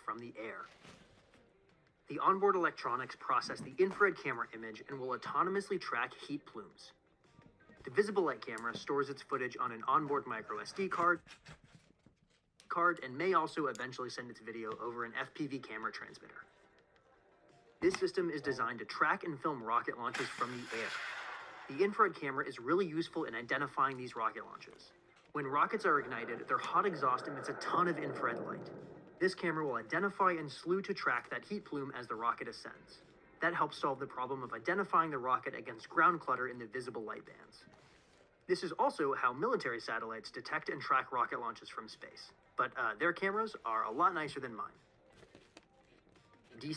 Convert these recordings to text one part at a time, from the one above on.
from the air. The onboard electronics process the infrared camera image and will autonomously track heat plumes. The visible light camera stores its footage on an onboard micro SD card and may also eventually send its video over an FPV camera transmitter. This system is designed to track and film rocket launches from the air. The infrared camera is really useful in identifying these rocket launches. When rockets are ignited, their hot exhaust emits a ton of infrared light. This camera will identify and slew to track that heat plume as the rocket ascends. That helps solve the problem of identifying the rocket against ground clutter in the visible light bands. This is also how military satellites detect and track rocket launches from space. But their cameras are a lot nicer than mine. DC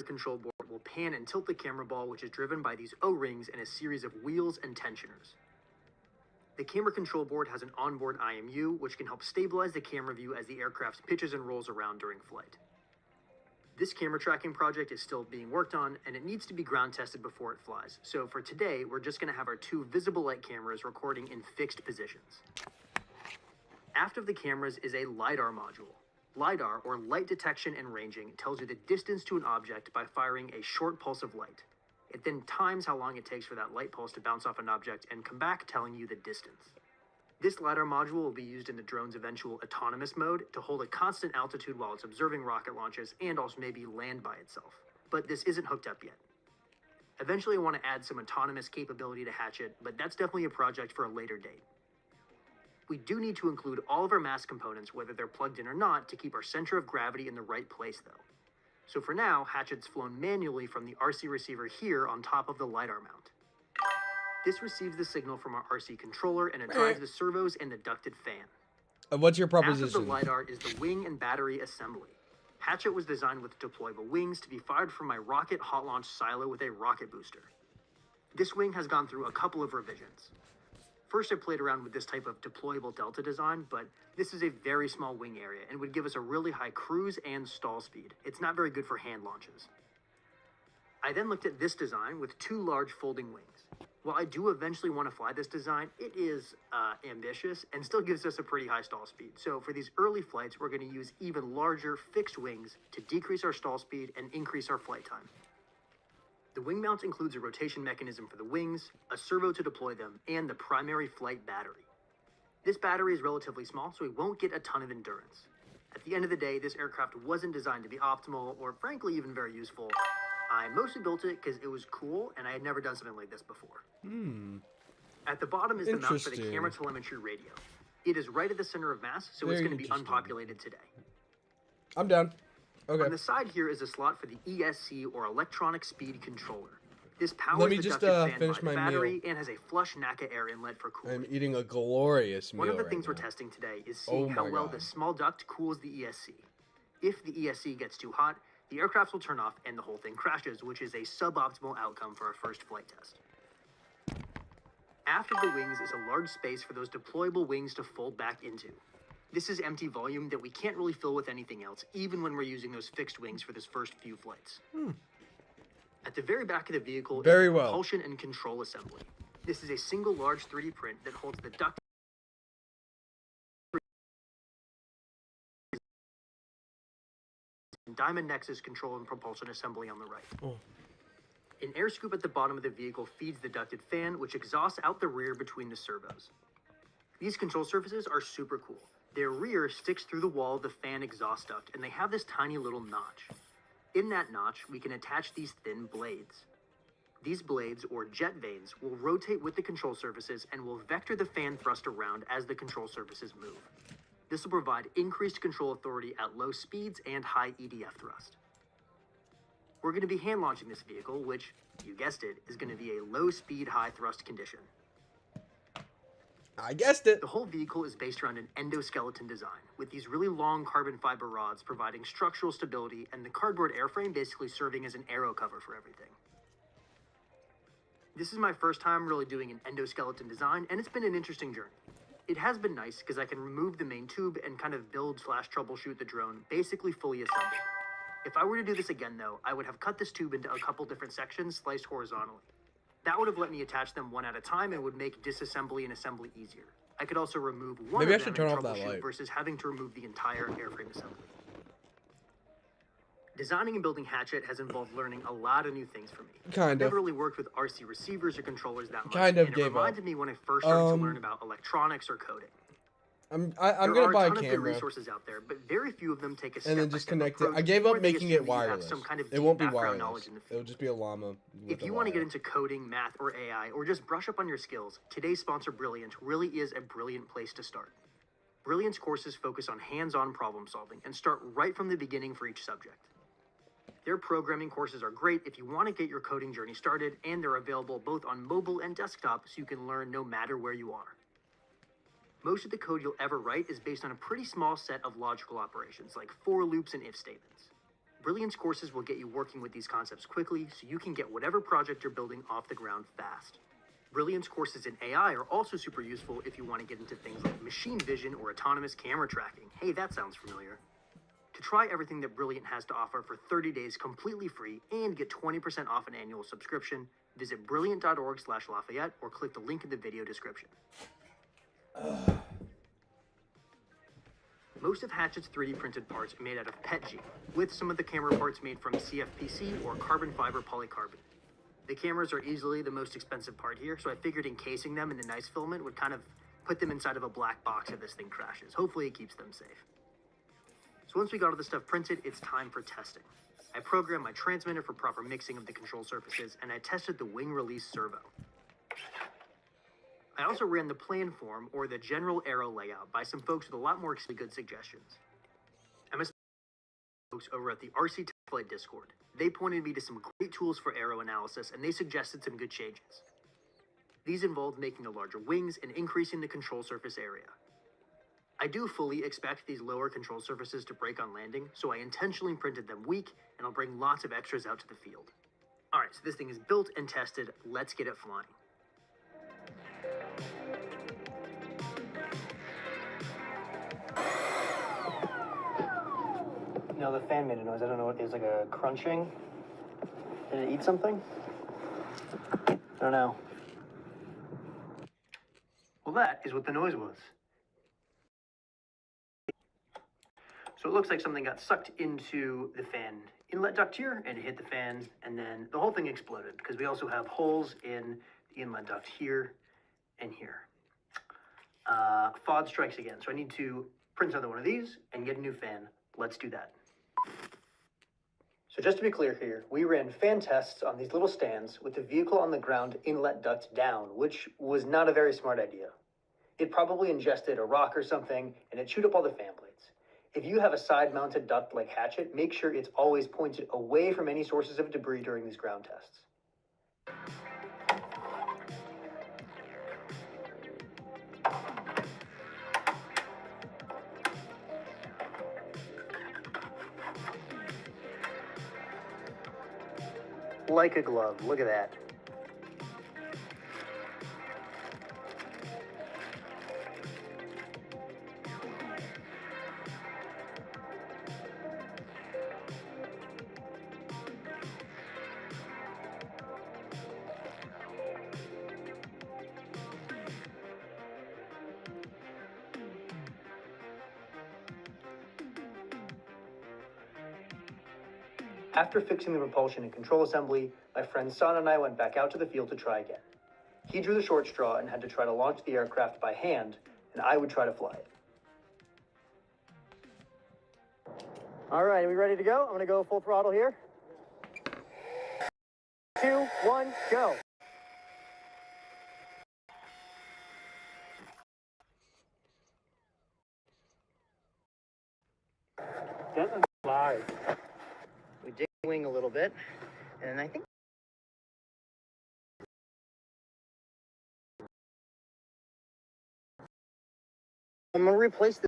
control board will pan and tilt the camera ball, which is driven by these O-rings and a series of wheels and tensioners. The camera control board has an onboard IMU, which can help stabilize the camera view as the aircraft pitches and rolls around during flight. This camera tracking project is still being worked on, and it needs to be ground tested before it flies. So for today, we're just going to have our two visible light cameras recording in fixed positions. Aft of the cameras is a LiDAR module. LiDAR, or light detection and ranging, tells you the distance to an object by firing a short pulse of light. It then times how long it takes for that light pulse to bounce off an object and come back telling you the distance. This LiDAR module will be used in the drone's eventual autonomous mode to hold a constant altitude while it's observing rocket launches and also maybe land by itself. But this isn't hooked up yet. Eventually I want to add some autonomous capability to Hatchet, but that's definitely a project for a later date. We do need to include all of our mast components, whether they're plugged in or not, to keep our center of gravity in the right place though. So for now, Hatchet's flown manually from the RC receiver here on top of the LiDAR mount. This receives the signal from our RC controller and it drives the servos and the ducted fan. What's your proposition? After the LiDAR is the wing and battery assembly. Hatchet was designed with deployable wings to be fired from my rocket hot launch silo with a rocket booster. This wing has gone through a couple of revisions. First, I played around with this type of deployable delta design, but this is a very small wing area and would give us a really high cruise and stall speed. It's not very good for hand launches. I then looked at this design with two large folding wings. While I do eventually want to fly this design, it is ambitious and still gives us a pretty high stall speed. So for these early flights, we're going to use even larger fixed wings to decrease our stall speed and increase our flight time. The wing mount includes a rotation mechanism for the wings, a servo to deploy them, and the primary flight battery. This battery is relatively small, so we won't get a ton of endurance. At the end of the day, this aircraft wasn't designed to be optimal or frankly even very useful. I mostly built it because it was cool and I had never done something like this before. At the bottom is the mount for the camera telemetry radio. It is right at the center of mass, so it's going to be unpopulated today. I'm down. Okay. On the side here is a slot for the ESC, or electronic speed controller. This powers the ducted fan by the battery and has a flush NACA air inlet for cooling. I'm eating a glorious meal. One of the things we're testing today is seeing how well the small duct cools the ESC. If the ESC gets too hot, the aircraft will turn off and the whole thing crashes, which is a suboptimal outcome for our first flight test. Aft of the wings is a large space for those deployable wings to fold back into. This is empty volume that we can't really fill with anything else, even when we're using those fixed wings for this first few flights. At the very back of the vehicle is the propulsion and control assembly. This is a single large 3D print that holds the duct and Diamond Nexus control and propulsion assembly on the right. An air scoop at the bottom of the vehicle feeds the ducted fan, which exhausts out the rear between the servos. These control surfaces are super cool. Their rear sticks through the wall of the fan exhaust duct, and they have this tiny little notch. In that notch, we can attach these thin blades. These blades, or jet vanes, will rotate with the control surfaces and will vector the fan thrust around as the control surfaces move. This will provide increased control authority at low speeds and high EDF thrust. We're going to be hand launching this vehicle, which, you guessed it, is going to be a low speed, high thrust condition. I guessed it. The whole vehicle is based around an endoskeleton design, with these really long carbon fiber rods providing structural stability and the cardboard airframe basically serving as an aero cover for everything. This is my first time really doing an endoskeleton design, and it's been an interesting journey. It has been nice because I can remove the main tube and kind of build/troubleshoot the drone basically fully assembled. If I were to do this again though, I would have cut this tube into a couple different sections sliced horizontally. That would have let me attach them one at a time and would make disassembly and assembly easier. I could also remove one of them and troubleshoot versus having to remove the entire airframe assembly. Designing and building Hatchet has involved learning a lot of new things for me. Kind Never of. really worked with RC receivers or controllers that much, Kind of and it gave up. reminded me when I first started to learn about electronics or coding. I'm There gonna are buy a a ton of good camera resources out there, but very few of them take a and then just connect it. I gave up making it wireless. It won't be wireless. It'll just be a llama. If you want to get into coding, math, or AI, or just brush up on your skills, today's sponsor, Brilliant, really is a brilliant place to start. Brilliant's courses focus on hands-on problem solving and start right from the beginning for each subject. Their programming courses are great if you want to get your coding journey started, and they're available both on mobile and desktop so you can learn no matter where you are. Most of the code you'll ever write is based on a pretty small set of logical operations, like for loops and if statements. Brilliant's courses will get you working with these concepts quickly so you can get whatever project you're building off the ground fast. Brilliant's courses in AI are also super useful if you want to get into things like machine vision or autonomous camera tracking. Hey, that sounds familiar. To try everything that Brilliant has to offer for 30 days completely free and get 20% off an annual subscription, visit brilliant.org/Lafayette or click the link in the video description. Most of Hatchet's 3D printed parts are made out of PETG, with some of the camera parts made from CFPC or carbon fiber polycarbonate. The cameras are easily the most expensive part here, so I figured encasing them in the nice filament would kind of put them inside of a black box if this thing crashes. Hopefully it keeps them safe. So once we got all the stuff printed, it's time for testing. I programmed my transmitter for proper mixing of the control surfaces, and I tested the wing release servo. I also ran the plan form, or the general aero layout, by some folks with a lot more good suggestions. I'm especially folks over at the RC Flight Discord. They pointed me to some great tools for aero analysis, and they suggested some good changes. These involved making the larger wings and increasing the control surface area. I do fully expect these lower control surfaces to break on landing, so I intentionally printed them weak, and I'll bring lots of extras out to the field. Alright, so this thing is built and tested, let's get it flying. No, the fan made a noise. I don't know what it is, like a crunching. Did it eat something? I don't know. Well, that is what the noise was. So it looks like something got sucked into the fan inlet duct here, and it hit the fan, and then the whole thing exploded, because we also have holes in the inlet duct here and here. FOD strikes again, so I need to print another one of these and get a new fan. Let's do that. So just to be clear here, we ran fan tests on these little stands with the vehicle on the ground inlet duct down, which was not a very smart idea. It probably ingested a rock or something, and it chewed up all the fan blades. If you have a side-mounted duct like Hatchet, make sure it's always pointed away from any sources of debris during these ground tests. Like a glove, look at that. After fixing the propulsion and control assembly, my friend San and I went back out to the field to try again. He drew the short straw and had to try to launch the aircraft by hand, and I would try to fly it. All right, are we ready to go? I'm going to go full throttle here. 2, 1, go. Gently live. We dig the wing a little bit, and I think I'm going to replace this.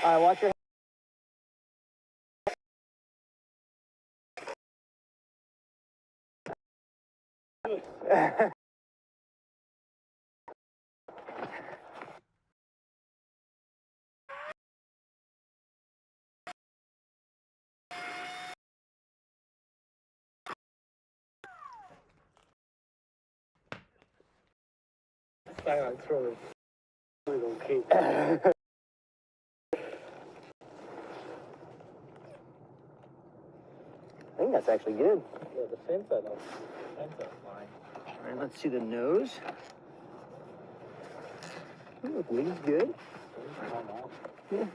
All right, watch your head. Throw it. I think that's actually good. Yeah, the fins are fine. All right, let's see the nose. Ooh, wings good. Yeah.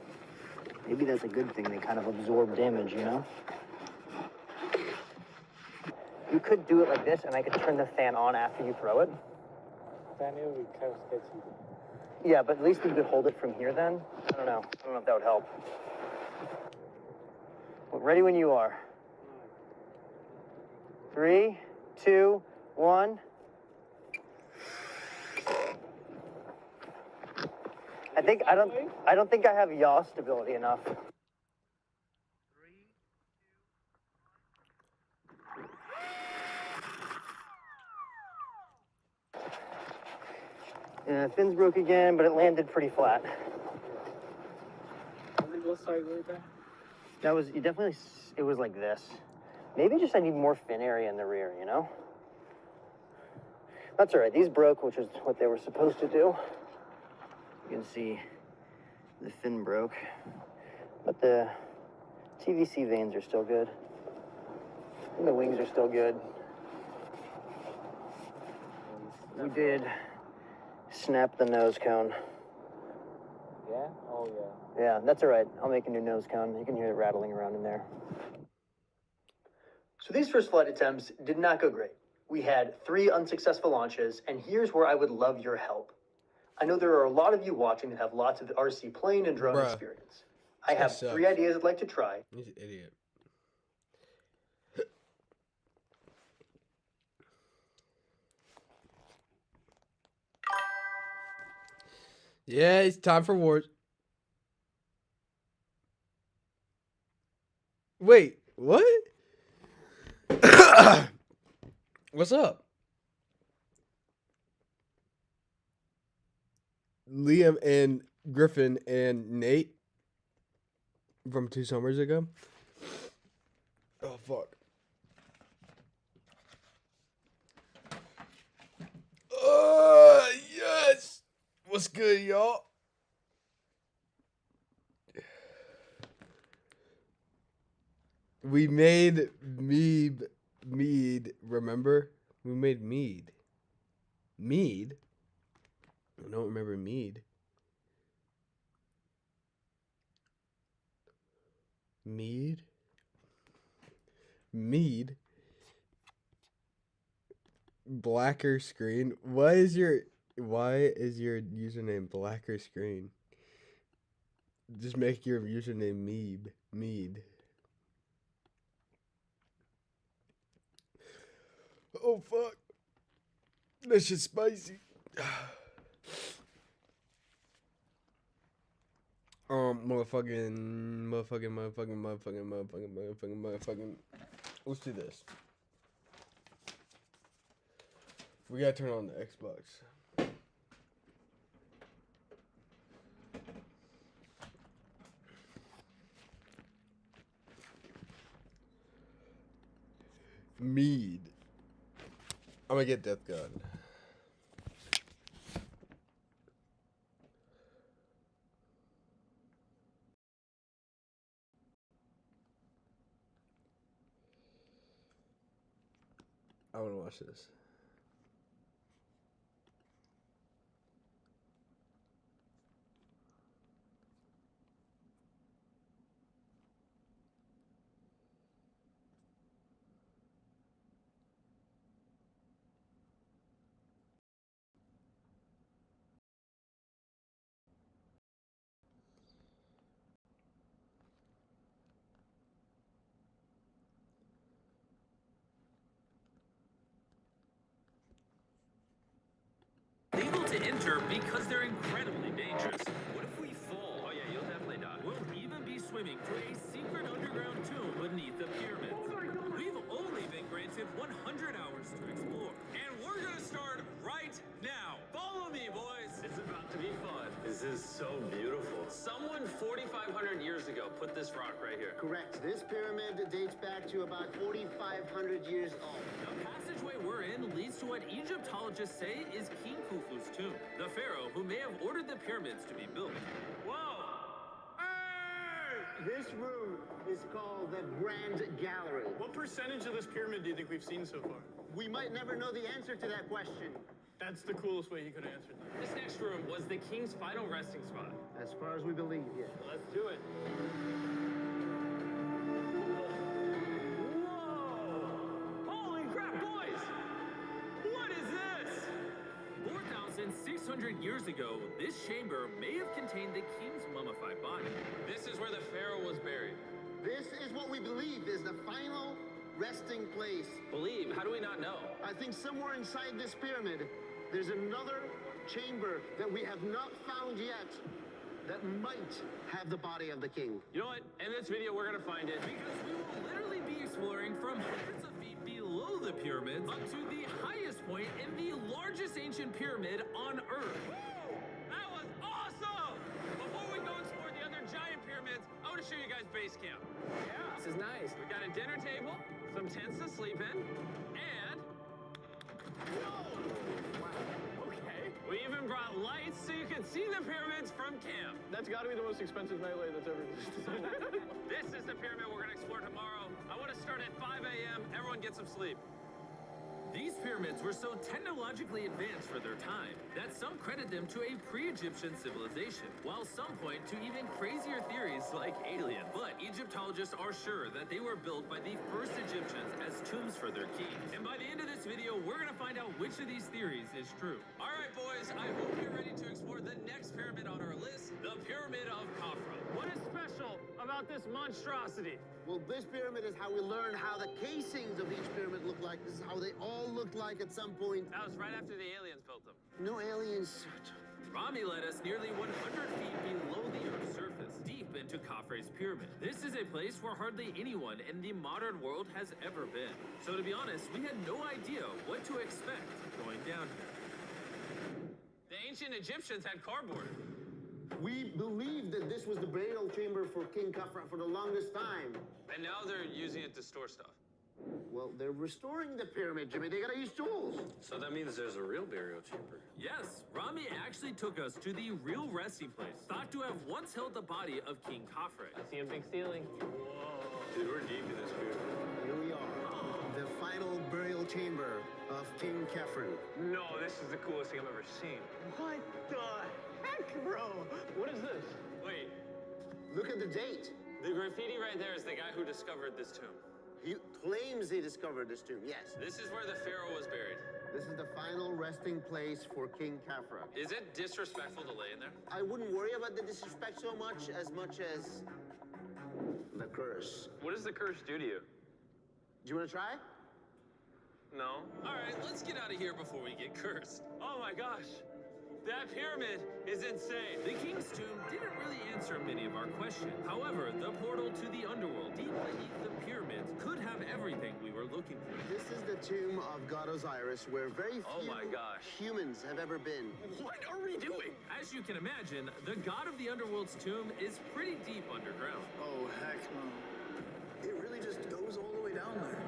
Maybe that's a good thing. They kind of absorb damage, you know? You could do it like this, and I could turn the fan on after you throw it. Fan would be kind of sketchy. Yeah, but at least you could hold it from here then. I don't know if that would help. Well, ready when you are. 3, 2, 1. I don't think I have yaw stability enough. 3, 2, 1. Yeah, fins broke again, but it landed pretty flat. What side were that? That was, it was like this. Maybe just I need more fin area in the rear, you know? That's all right. These broke, which is what they were supposed to do. You can see the fin broke, but the TVC vanes are still good. And the wings are still good. We did snap the nose cone. Yeah? Oh, yeah. Yeah, that's all right. I'll make a new nose cone. You can hear it rattling around in there. So these first flight attempts did not go great. We had 3 unsuccessful launches, and here's where I would love your help. I know there are a lot of you watching that have lots of RC plane and drone experience. I have 3 ideas I'd like to try. He's an idiot. Yeah, it's time for wars. Wait, what? What's up? Liam and Griffin and Nate from 2 summers ago. Oh, fuck. Yes. What's good, y'all? We made mead, remember? We made mead. Mead? I don't remember mead. Mead? Mead? Blacker screen? Why is your username Blacker screen? Just make your username Mead. Oh fuck. That shit's spicy. Motherfucking. Let's do this. We gotta turn on the Xbox. Mead. I'm gonna get Death Gun. I wanna watch this. Able to enter because they're incredibly dangerous. What if we fall? Oh yeah, you'll definitely die. We'll even be swimming through a secret underground tomb beneath the pyramids. We've only been granted 100 hours to explore. And we're gonna start right now. Follow me, boys. It's about to be fun. Is is so beautiful. Someone 4,500 years ago put this rock right here. Correct. This pyramid dates back to about 4,500 years old. The passageway we're in leads to what Egyptologists say is King Khufu's tomb, the pharaoh who may have ordered the pyramids to be built. Whoa! This room is called the Grand Gallery. What percentage of this pyramid do you think we've seen so far? We might never know the answer to that question. That's the coolest way he could have answered that. This next room was the king's final resting spot. As far as we believe, yes. Let's do it. Whoa! Holy crap, boys! What is this? 4,600 years ago, this chamber may have contained the king's mummified body. This is where the pharaoh was buried. This is what we believe is the final resting place. Believe? How do we not know? I think somewhere inside this pyramid, there's another chamber that we have not found yet that might have the body of the king. You know what? In this video, we're gonna find it because we will literally be exploring from hundreds of feet below the pyramids up to the highest point in the largest ancient pyramid on Earth. That was awesome! Before we go explore the other giant pyramids, I want to show you guys base camp. Yeah, this is nice. We got a dinner table, some tents to sleep in, and okay. We even brought lights so you can see the pyramids from camp. That's got to be the most expensive nightlight that's ever existed. This is the pyramid we're gonna explore tomorrow. I want to start at 5 a.m. Everyone get some sleep. These pyramids were so technologically advanced for their time that some credit them to a pre-Egyptian civilization, while some point to even crazier theories like aliens. But Egyptologists are sure that they were built by the first Egyptians as tombs for their kings. And by the end of this video, we're gonna find out which of these theories is true. All right, boys, I hope you're ready to explore the next pyramid on our list, the Pyramid of Khafra. What is special about this monstrosity? Well, this pyramid is how we learn how the casings of each pyramid look like. This is how they all looked like at some point. That was right after the aliens built them. No aliens. Rami led us nearly 100 feet below the Earth's surface, deep into Khafre's pyramid. This is a place where hardly anyone in the modern world has ever been. So to be honest, we had no idea what to expect going down here. The ancient Egyptians had cardboard. We believed that this was the burial chamber for King Khafra for the longest time. And now they're using it to store stuff. Well, they're restoring the pyramid, Jimmy. They gotta use tools. So that means there's a real burial chamber. Yes, Rami actually took us to the real resting place, thought to have once held the body of King Khafre. I see a big ceiling. Whoa. Dude, we're deep in this pyramid. Here we are. The final burial chamber of King Khafre. No, this is the coolest thing I've ever seen. What the heck, bro? What is this? Wait, Look at the date. the graffiti right there is the guy who discovered this tomb. He claims he discovered this tomb, yes. This is where the pharaoh was buried. This is the final resting place for King Khafra. Is it disrespectful to lay in there? I wouldn't worry about the disrespect so much as the curse. What does the curse do to you? Do you want to try? No. All right, let's get out of here before we get cursed. Oh my gosh. That pyramid is insane. The king's tomb didn't really answer many of our questions. However, the portal to the underworld deep beneath the pyramids could have everything we were looking for. This is the tomb of God Osiris, where very few Oh my gosh. humans have ever been. What are we doing? As you can imagine, the god of the underworld's tomb is pretty deep underground. Oh, heck no. It really just goes all the way down there.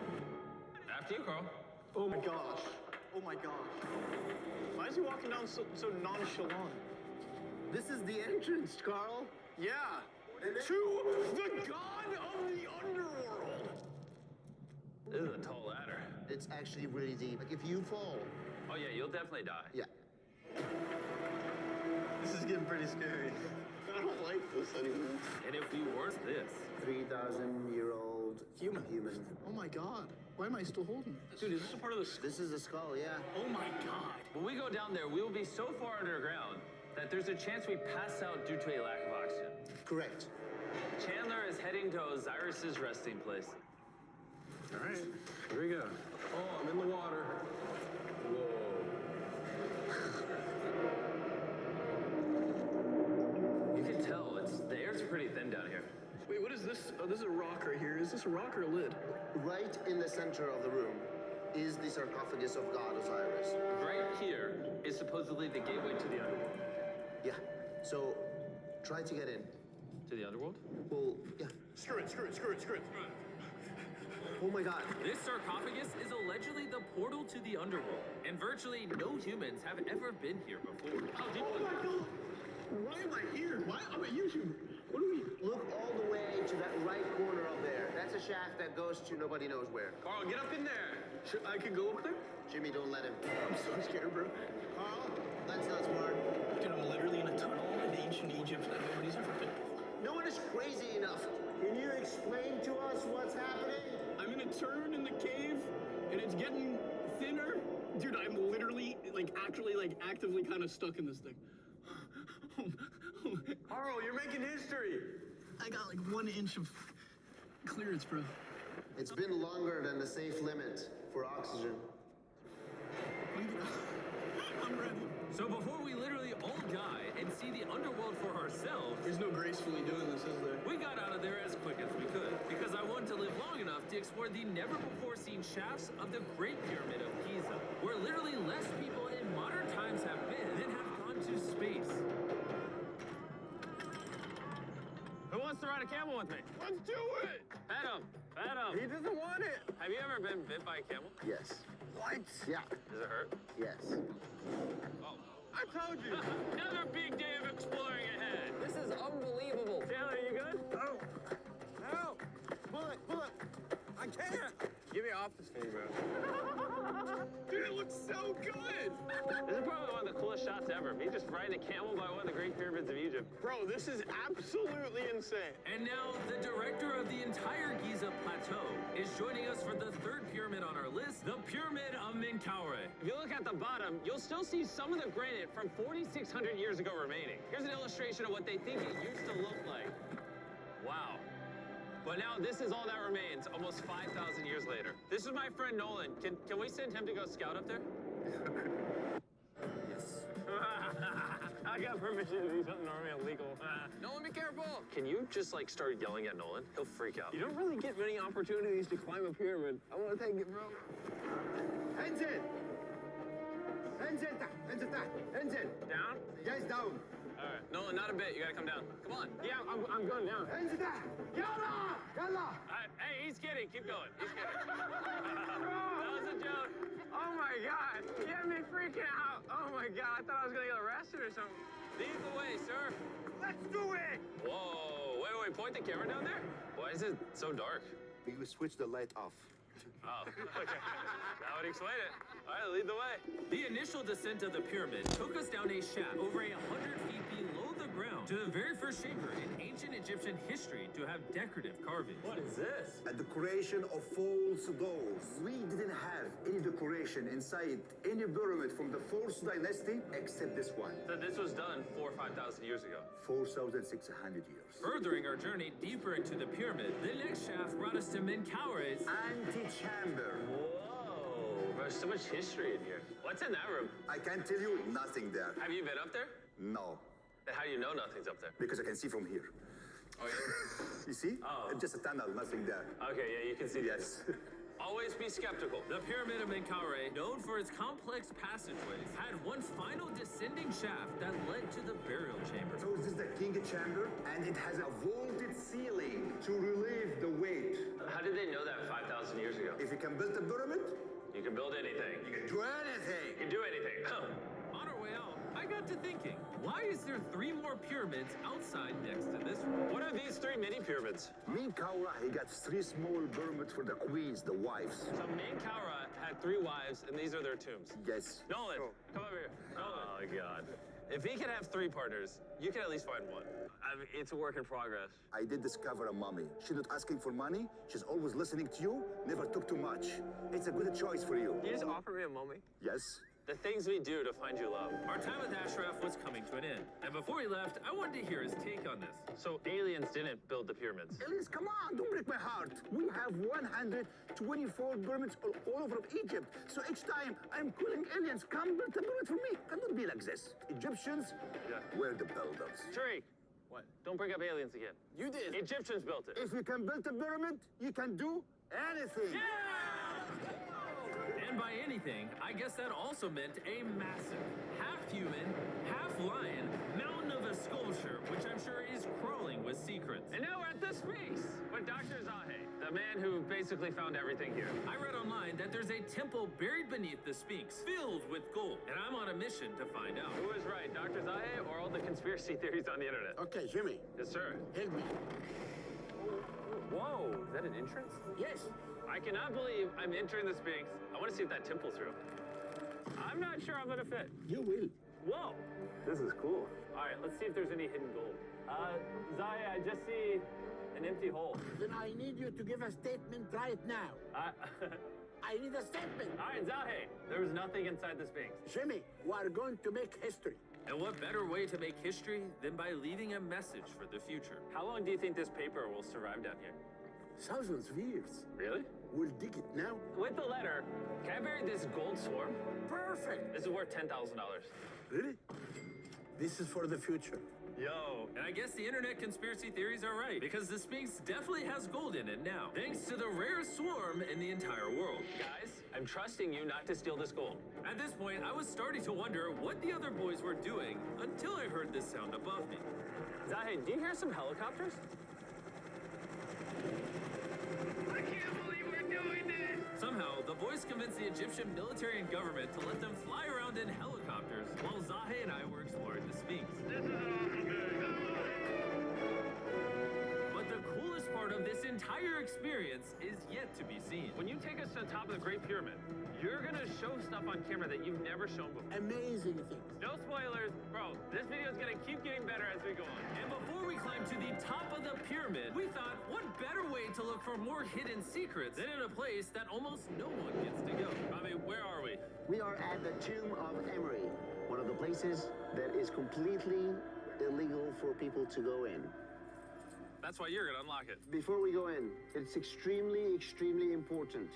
After you, Carl. Oh my gosh. Oh my gosh. Why is he walking down so nonchalant? This is the entrance, Carl. Yeah. To the god of the underworld. This is a tall ladder. It's actually really deep. Like, if you fall, Oh yeah, you'll definitely die. yeah. This is getting pretty scary. I don't like this anymore. And if we weren't this, 3,000-year-old Human. human. Oh my god. Why am I still holding this? Dude, is this a part of the... This is the skull, yeah. Oh my god. when we go down there, we will be so far underground that there's a chance we pass out due to a lack of oxygen. Correct. Chandler is heading to Osiris's resting place. All right. Here we go. Oh, I'm in the water. You can tell the air's pretty thin down here. Wait, what is this? Oh, this is a rock right here. Is this a rock or a lid? Right in the center of the room is the sarcophagus of God Osiris. Right here is supposedly the gateway to the underworld. Yeah. So, try to get in. To the underworld? Well, yeah. Screw it, screw it, screw it, screw it. Oh my god. This sarcophagus is allegedly the portal to the underworld, and virtually no humans have ever been here before. How deep Oh my god! Why am I here? Why am I YouTuber? What do we... Look all the way to that right corner up there. That's a shaft that goes to nobody knows where. Carl, get up in there. I can go up there? Jimmy, don't let him. I'm so scared, bro. Carl, that's not smart. Dude, I'm literally in a tunnel in ancient Egypt that nobody's ever been. No one is crazy enough. Can you explain to us what's happening? I'm in a turn in the cave, and it's getting thinner. Dude, I'm literally, actively kind of stuck in this thing. Carl, you're making history. I got like 1 inch of clearance, bro. It's been longer than the safe limit for oxygen. I'm ready. So before we literally all die and see the underworld for ourselves, There's no gracefully doing this, is there? we got out of there as quick as we could, because I wanted to live long enough to explore the never-before-seen shafts of the Great Pyramid of Giza, where literally less people in modern times have been than have gone to space. Who wants to ride a camel with me? Let's do it! Pet him! Pet him! He doesn't want it. Have you ever been bit by a camel? Yes. What? Yeah. Does it hurt? Yes. Oh. I told you. Another big day of exploring ahead. This is unbelievable. Taylor, you good? No. No. Bullet, bullet. I can't. Get me off this thing, bro. Dude, it looks so good. This is probably one of the coolest shots ever. Me just riding a camel by one of the Great Pyramids of Egypt. Bro, this is absolutely insane. And now, the director of the entire Giza Plateau is joining us for the third pyramid on our list, the Pyramid of Menkaure. If you look at the bottom, you'll still see some of the granite from 4,600 years ago remaining. Here's an illustration of what they think it used to look like. Wow. But now this is all that remains, almost 5,000 years later. This is my friend Nolan. Can we send him to go scout up there? Yes. I got permission to do something normally illegal. Nolan, be careful. Can you just start yelling at Nolan? He'll freak out. You don't really get many opportunities to climb a pyramid. I want to take it, bro. Ensign! Ensign! Ensign! Ensign! Down? Yes, down. All right. Nolan, not a bit. You gotta come down. Come on. Yeah, I'm going down. Ensign! Yalla! Yalla! Hey, he's kidding. Keep going. He's kidding. That was a joke. Oh my god, you had me freaking out. Oh my god, I thought I was gonna get arrested or something. Lead the way, sir. Let's do it! Whoa. Wait. Point the camera down there. Why is it so dark? We will switch the light off. Oh, okay. That would explain it. All right, lead the way. The initial descent of the pyramid took us down a shaft over 100 feet below the ground to the very first chamber in ancient Egyptian history to have decorative carvings. What is this? A decoration of false dolls. We didn't have any decoration inside any pyramid from the 4th dynasty except this one. So this was done 4,000 or 5,000 years ago. 4,600 years. Furthering our journey deeper into the pyramid, the next shaft brought us to Menkaure's Antechamber. Whoa, there's so much history in here. What's in that room? I can't tell you nothing there. Have you been up there? No, Then how do you know nothing's up there? because I can see from here. Oh, yeah. You see? Oh. It's just a tunnel, nothing there. Okay, yeah, you can see Yes. Always be skeptical. The Pyramid of Menkaure, known for its complex passageways, had one final descending shaft that led to the burial chamber. So this is the king chamber, and it has a vaulted ceiling to relieve the weight. How did they know that 5,000 years ago? If you can build a pyramid, You can build anything. you can do anything. You can do anything. On our way out, I got to thinking, why is there 3 more pyramids outside next to this one? What are these 3 mini pyramids? Menkaure, he got 3 small pyramids for the queens, the wives. So Menkaure had 3 wives, and these are their tombs. Yes. Nolan, come over here. Oh, God. If he can have 3 partners, you can at least find one. I mean, it's a work in progress. I did discover a mummy. She's not asking for money. She's always listening to you. Never took too much. It's a good choice for you. You just offer me a mummy? Yes. The things we do to find you love. Our time with Ashraf was coming to an end. And before he left, I wanted to hear his take on this. So aliens didn't build the pyramids. Aliens, come on, don't break my heart. We have 124 pyramids all over Egypt. So each time I'm calling aliens, come build a pyramid for me. Cannot be like this. Egyptians were the builders. Tree. What? Don't bring up aliens again. You did. Egyptians built it. If you can build a pyramid, you can do anything. And by anything, I guess that also meant a massive, half-human, half-lion mountain of a sculpture, which I'm sure is crawling with secrets. And now we're at the Sphinx with Dr. Zahe, the man who basically found everything here. I read online that there's a temple buried beneath the Sphinx, filled with gold, and I'm on a mission to find out. Who is right, Dr. Zahe or all the conspiracy theories on the internet? Okay, Jimmy, Yes, sir. help me. Whoa, is that an entrance? Yes. I cannot believe I'm entering the Sphinx. I want to see if that temple's through. I'm not sure I'm gonna fit. You will. Whoa, this is cool. All right, let's see if there's any hidden gold. Zahe, I just see an empty hole. Then I need you to give a statement right now. I need a statement. All right, Zahe, there was nothing inside the Sphinx. Jimmy, we are going to make history. And what better way to make history than by leaving a message for the future? How long do you think this paper will survive down here? Thousands of years. Really? We'll dig it now. With the letter, can I bury this gold swarm? Perfect. This is worth $10,000. Really? This is for the future. Yo. And I guess the internet conspiracy theories are right, because the Sphinx definitely has gold in it now, thanks to the rarest swarm in the entire world. Guys, I'm trusting you not to steal this gold. At this point, I was starting to wonder what the other boys were doing until I heard this sound above me. Zahe, do you hear some helicopters? I can't believe we're doing this! Somehow, the boys convinced the Egyptian military and government to let them fly around in helicopters while Zahe and I were exploring the Sphinx. This is But the coolest part of this entire experience is yet to be seen. When you take us to the top of the Great Pyramid, you're gonna show stuff on camera that you've never shown before. Amazing things. No spoilers, bro. This video is gonna keep getting better as we go on. And before we climb to the top of the pyramid, we thought, what better way to look for more hidden secrets than in a place that almost no one gets to go? I mean, where are we? We are at the tomb of Emery, one of the places that is completely illegal for people to go in. That's why you're gonna unlock it. Before we go in, it's extremely, extremely important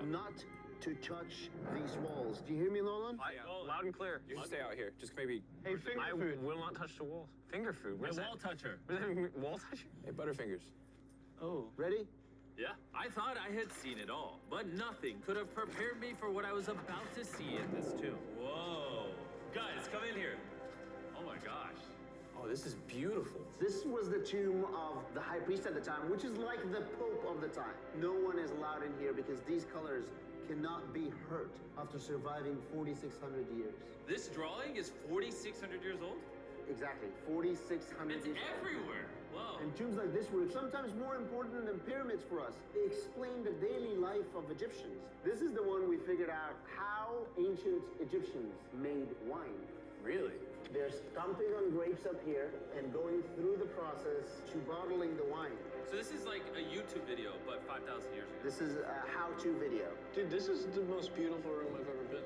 not to touch these walls. Do you hear me, Nolan? Loud and clear. You should stay out here. Just maybe. Hey, finger food. I will not touch the walls. Finger food. What's A that? wall toucher. Wall toucher? Hey, Butterfingers. Oh. Ready? Yeah. I thought I had seen it all, but nothing could have prepared me for what I was about to see in this tomb. Whoa. Guys, come in here. Oh my gosh. Oh, this is beautiful. This was the tomb of the high priest at the time, which is like the pope of the time. No one is allowed in here because these colors cannot be hurt after surviving 4,600 years. This drawing is 4,600 years old? Exactly, 4,600 It's years. everywhere. Whoa. And tombs like this were sometimes more important than pyramids for us. They explain the daily life of Egyptians. This is the one we figured out how ancient Egyptians made wine. Really? They're stomping on grapes up here and going through the process to bottling the wine. So this is like a YouTube video, but 5,000 years ago. This is a how-to video. Dude, this is the most beautiful room I've ever been.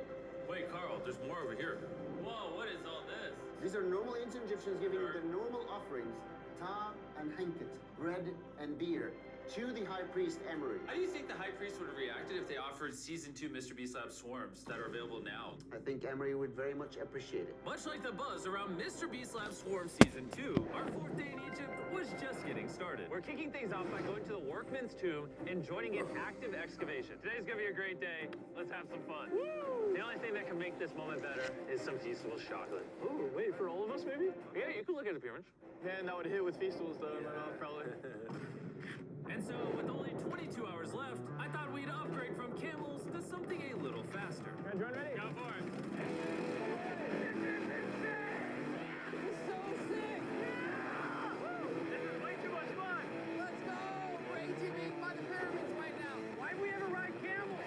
Wait, Carl, there's more over here. Whoa, what is all this? These are normal ancient Egyptians giving the normal offerings, ta and henket, bread and beer, to the high priest Emery. How do you think the high priest would have reacted if they offered season 2 Mr. Beast Lab swarms that are available now? I think Emery would very much appreciate it. Much like the buzz around Mr. Beast Lab Swarm Season 2, our 4th day in Egypt was just getting started. We're kicking things off by going to the workman's tomb and joining an active excavation. Today's gonna be a great day. Let's have some fun. Woo! The only thing that can make this moment better is some Feastables chocolate. Ooh, wait, for all of us maybe? Yeah, you can look at the pyramids. Man, that would hit with Feastables though in my mouth probably. And so, with only 22 hours left, I thought we'd upgrade from camels to something a little faster. Join ready? Go for it. So sick! This is way too much fun. Let's go! We're ATVing by the pyramids right now. Why'd we ever ride camels?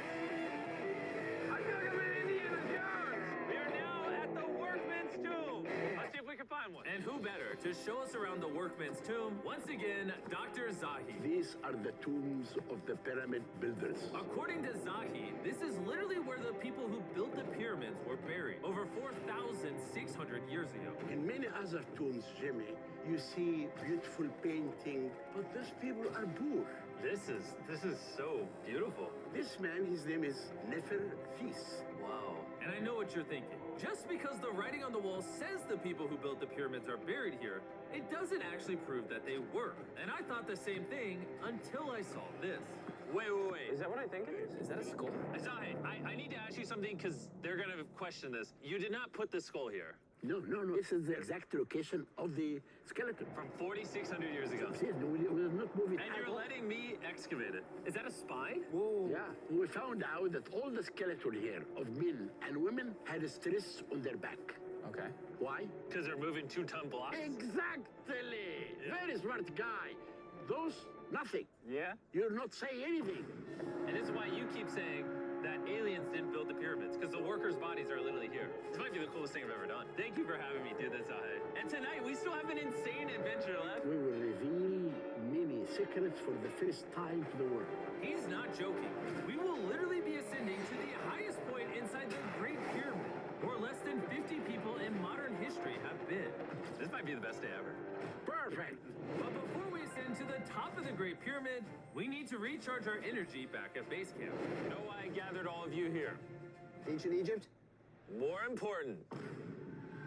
I feel like I'm in Indiana Jones. We are now at the workman's tomb. Let's see if we can find one. And who better to show us around the workman's tomb? Once again, Dr. Zahi. These are the tombs of the pyramid builders. According to Zahi, this is literally where the people who built the pyramids were buried over 4,600 years ago. In many other tombs, Jimmy, you see beautiful painting, but those people are poor. This is so beautiful. This man, his name is Neferfis. Wow. And I know what you're thinking. Just because the writing on the wall says the people who built the pyramids are buried here, it doesn't actually prove that they were. And I thought the same thing until I saw this. Wait. Is that what I think it is? Is that a skull? Zahi, I need to ask you something because they're gonna question this. You did not put the skull here. No. This is the exact location of the skeleton. From 4,600 years ago. Yes, we're not moving. And you're letting me excavate it. Is that a spine? Whoa. Yeah. We found out that all the skeleton here of men and women had a stress on their back. Okay. Why? Because they're moving 2-ton blocks? Exactly. Very smart guy. Those, nothing. Yeah? You're not saying anything. And this is why you keep saying that aliens didn't build the pyramids, because the workers' bodies are literally here. This might be the coolest thing I've ever done. Thank you for having me do this, Zahe. And tonight, we still have an insane adventure left. We will reveal many secrets for the first time to the world. He's not joking. We will literally be ascending to the highest point inside the Great Pyramid, where less than 50 people in modern history have been. This might be the best day ever. Perfect. But before we ascend to the top of the Great Pyramid, we need to recharge our energy back at base camp. You know why I gathered all of you here? Ancient Egypt? More important,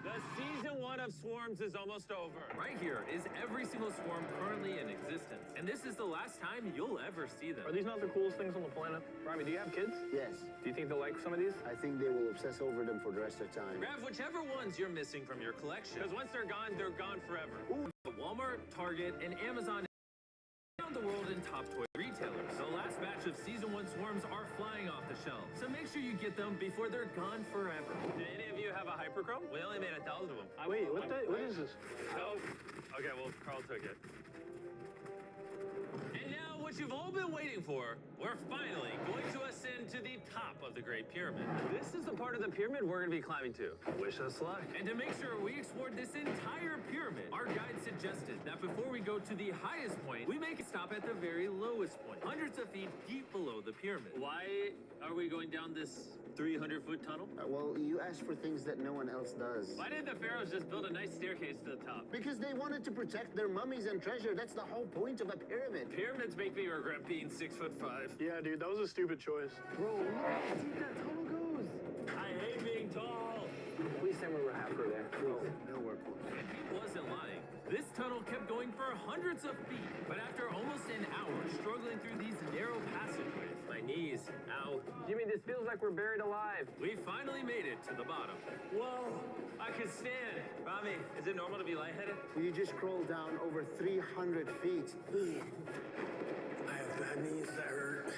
the season 1 of Swarms is almost over. Right here is every single swarm currently in existence, and this is the last time you'll ever see them. Are these not the coolest things on the planet? Rami, do you have kids? Yes. Do you think they'll like some of these? I think they will obsess over them for the rest of time. Grab whichever ones you're missing from your collection. Because once they're gone forever. Walmart, Target, and Amazon around the world in top toy retailers. The last batch of Season 1 swarms are flying off the shelves, so make sure you get them before they're gone forever. Do any of you have a hyperchrome? We only made 1,000 of them. Wait, what is this? No. Okay, well, Carl took it. And now, what you've all been waiting for, we're finally going to ascend to the top of the Great Pyramid. This is the part of the pyramid we're going to be climbing to. Wish us luck. And to make sure we explored this entire pyramid, our guide suggested that before we go to the highest point, we make a stop at the very lowest point, hundreds of feet deep below the pyramid. Why are we going down this 300-foot tunnel? Well, you asked for things that no one else does. Why didn't the pharaohs just build a nice staircase to the top? Because they wanted to protect their mummies and treasure. That's the whole point of a pyramid. Pyramids make me regret being 6'5". Yeah, dude, that was a stupid choice. Bro, look how deep that tunnel goes. I hate being tall. Please tell me we're halfway there. Please. Nowhere close. He wasn't lying. This tunnel kept going for hundreds of feet, but after almost an hour struggling through these narrow passageways, My knees. Ow. Jimmy, this feels like we're buried alive. we finally made it to the bottom. Whoa. I can stand. Rami, is it normal to be lightheaded? You just crawled down over 300 feet. I have bad knees that hurt.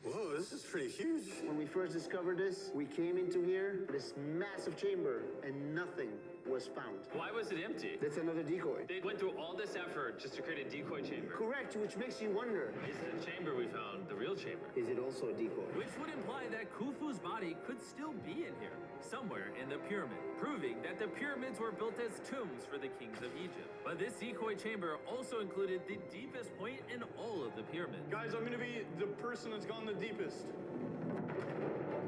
Whoa, this is pretty huge. When we first discovered this, we came into here, this massive chamber, and nothing was found. Why was it empty? That's another decoy. They went through all this effort just to create a decoy chamber. Correct, which makes you wonder, Is the chamber we found the real chamber? is it also a decoy? Which would imply that Khufu's body could still be in here, somewhere in the pyramid, proving that the pyramids were built as tombs for the kings of Egypt. But this decoy chamber also included the deepest point in all of the pyramid. Guys, I'm gonna be the person that's gone the deepest.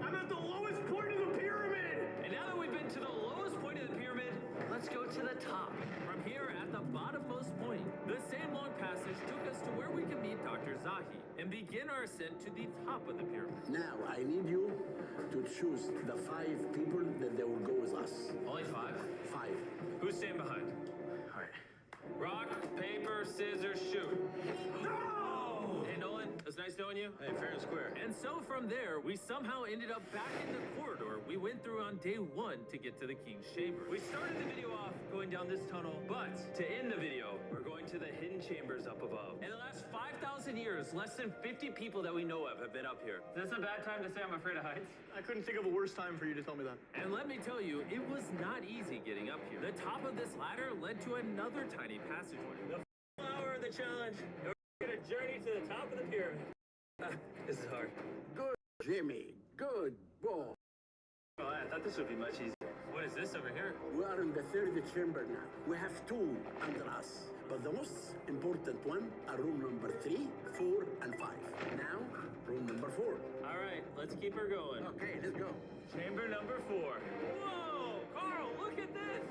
I'm at the lowest point of the pyramid! And now that we've been to the lowest point of the pyramid, let's go to the top. From here at the bottommost point, the same long passage took us to where we can meet Dr. Zahi and begin our ascent to the top of the pyramid. Now, I need you to choose the 5 people that they will go with us. Only 5? 5. Who's staying behind? All right. Rock, paper, scissors, shoot. No! Hey, Nolan, it was nice knowing you. Hey, fair and square. And so from there, we somehow ended up back in the corridor we went through on day 1 to get to the king's chamber. We started the video off going down this tunnel, but to end the video, we're going to the hidden chambers up above. In the last 5,000 years, less than 50 people that we know of have been up here. Is this a bad time to say I'm afraid of heights? I couldn't think of a worse time for you to tell me that. And let me tell you, it was not easy getting up here. The top of this ladder led to another tiny passageway. The hour of the challenge, and we're gonna journey to the top of the pyramid. This is hard. Good, Jimmy. Good boy. Oh, I thought this would be much easier. What is this over here? We are in the 3rd chamber now. We have 2 under us. But the most important one are room number 3, 4, and 5. Now, room number 4. All right, let's keep her going. Okay, let's go. Chamber number 4. Whoa, Carl, look at this.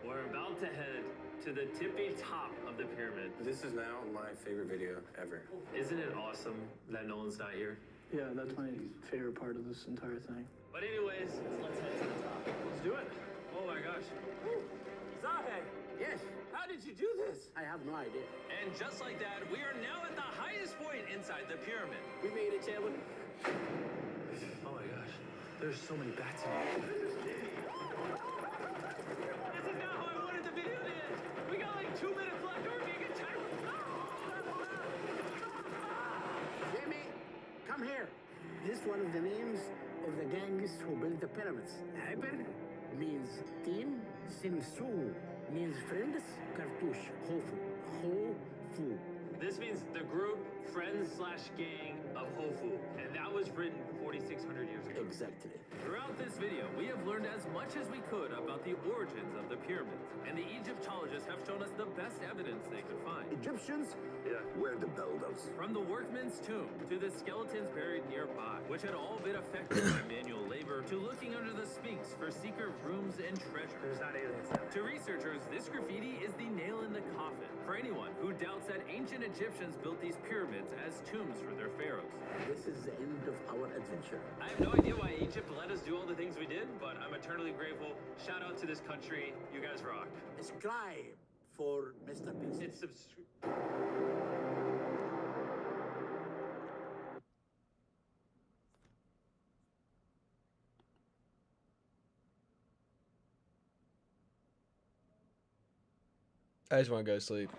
We're about to head to the tippy top of the pyramid. This is now my favorite video ever. Isn't it awesome that Nolan's not here? Yeah, that's my favorite part of this entire thing. But anyways, let's head to the top. Let's do it. Oh my gosh. Zahe, Yes, how did you do this? I have no idea. And just like that, we are now at the highest point inside the pyramid. We made it, Chandler. Oh my gosh. There's so many bats in here. This is not how I wanted the video to end. We got like 2 minutes left. Or we get time. Jamie, come here. This is one of the names of the gangs who built the pyramids. Hyper means team, Sinsu means friends, Cartouche, Hofu, Hofu. This means the group, friends / gang of Hofu, and that was written 4,600 years ago. Exactly. Throughout this video, we have learned as much as we could about the origins of the pyramids, and the Egyptologists have shown us the best evidence they could find. Egyptians were the builders. From the workman's tomb to the skeletons buried nearby, which had all been affected by manual labor, to looking under the Sphinx for secret rooms and treasures. There's not aliens. To researchers, this graffiti is the nail in the coffin for anyone who doubts that ancient Egyptians built these pyramids as tombs for their pharaohs. This is the end of our adventure. I have no idea why Egypt let us do all the things we did, but I'm eternally grateful. Shout out to this country. You guys rock. Subscribe for Mr. Beast. It's I just want to go to sleep.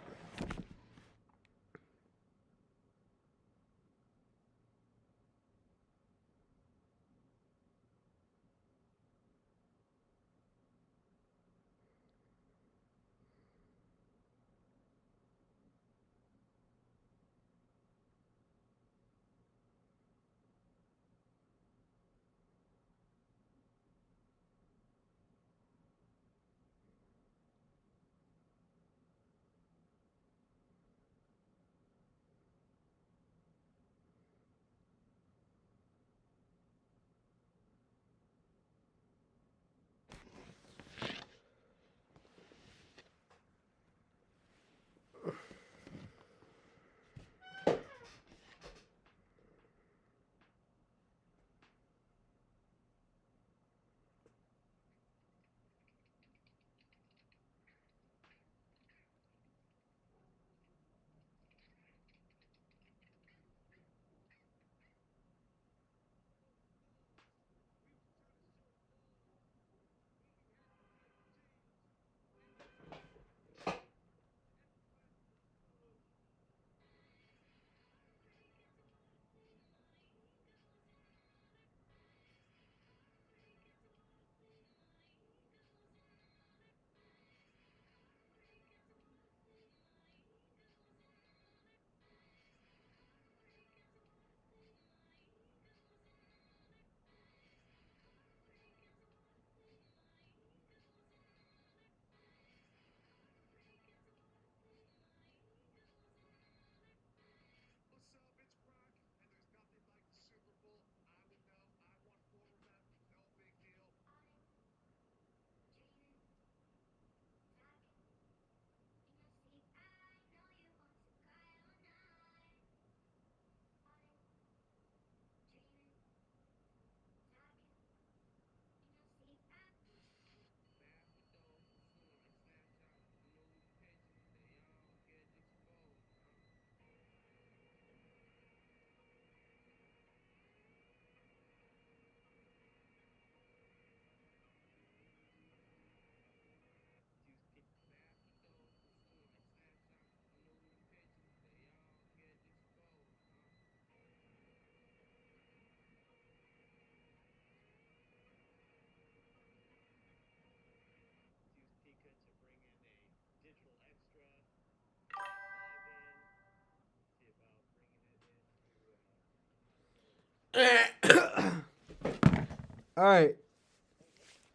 Alright.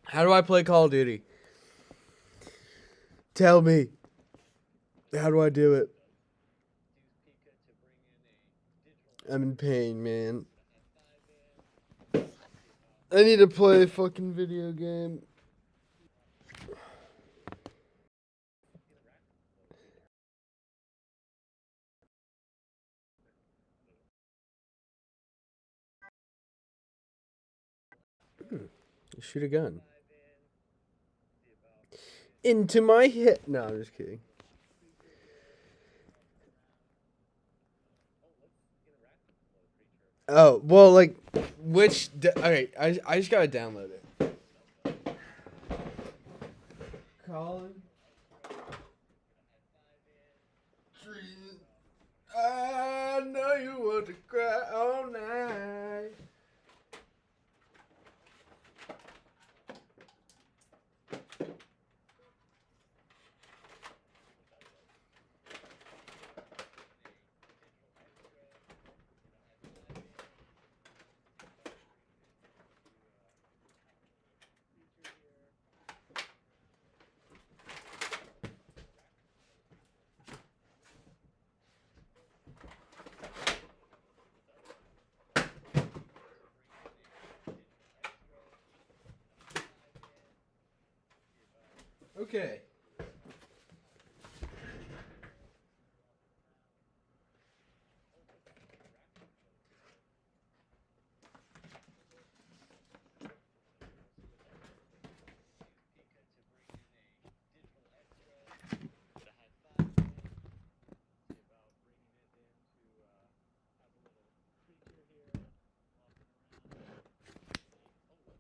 How do I play Call of Duty? Tell me. How do I do it? I'm in pain, man. I need to play a fucking video game. Shoot a gun. Into my hip. No, I'm just kidding. Oh, well, like, Alright, I just gotta download it. Colin. I know you want to cry all night. Okay.